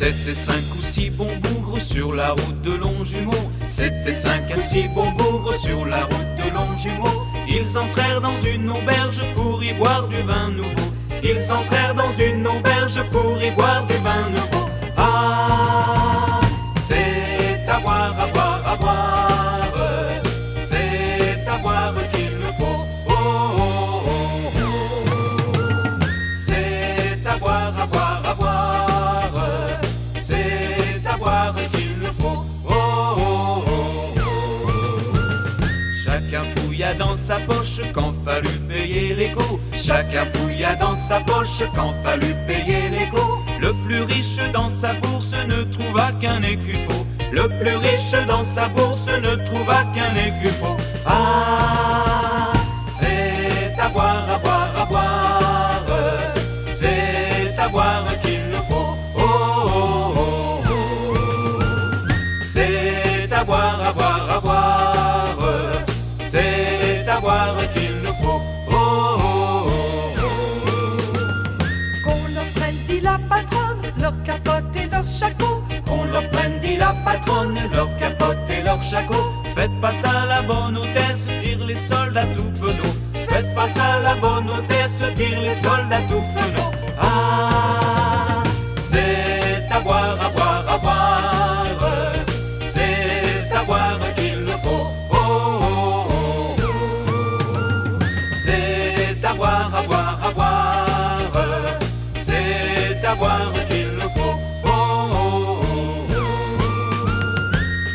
C'était 5 ou 6 bons bougres sur la route de Longjumeau. C'était 5 à 6 bons bougres sur la route de Longjumeau. Ils entrèrent dans une auberge pour y boire du vin nouveau. Ils entrèrent dans une auberge pour y boire du vin nouveau. Ah, c'est à boire, à boire, à boire. C'est à boire qu'il nous faut. Oh, oh, oh, oh. C'est à boire, à boire, à boire. C'est à boire qu'il nous faut. Oh, oh, oh, oh. Chacun fouilla dans sa poche quand fallut payer les coups. Chacun fouilla dans sa poche quand fallut payer les coups. Le plus riche dans sa bourse ne trouva qu'un écuffaut. Le plus riche dans sa bourse ne trouva qu'un écuffaut. Ah, c'est à boire, à boire, à boire. C'est à boire qu'il nous faut. Oh, oh, oh, oh. C'est à boire, à boire, à boire. C'est à boire qu'il nous faut. Oh, oh, oh. Qu'on leur prenne, dit la patronne, leur capote et leur shako. Qu'on leur prenne, dit la patronne, leur capote et leur shako. Faites pas ça la bonne hôtesse, dirent les soldats tout penauds. Faites pas ça la bonne hôtesse, dirent les soldats tout penauds. Ah, c'est à boire, à boire, à boire. C'est à boire qu'il nous faut. Oh, oh, oh, oh. C'est à boire, à boire, à boire. C'est à boire qu'il nous faut. Oh, oh, oh, oh.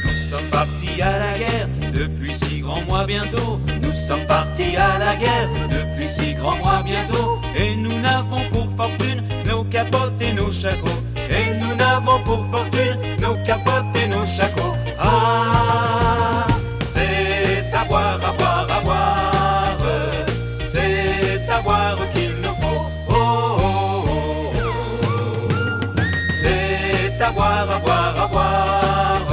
Nous sommes partis à la guerre depuis 6 grands mois bientôt. Nous sommes partis à la guerre depuis 6 grands mois bientôt. Et nous n'avons pour fortune nos capotes et nos shakos. Et nous n'avons pour fortune nos capotes et nos shakos. Ah, c'est à boire, à boire, à boire. C'est à boire qu'il nous faut. Oh, oh, oh, oh. C'est à boire, à boire, à boire.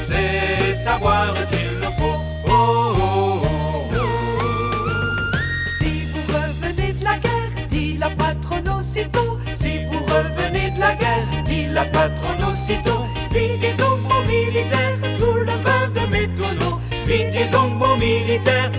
C'est à boire qu'il nous faut. Oh, oh, oh, oh. Si vous revenez de la guerre, dit la patronne aussitôt. Si vous revenez de la guerre, dit la patronne aussitôt. Videz donc mon militaire tout le vin de mes tonneaux. Videz donc mon militaire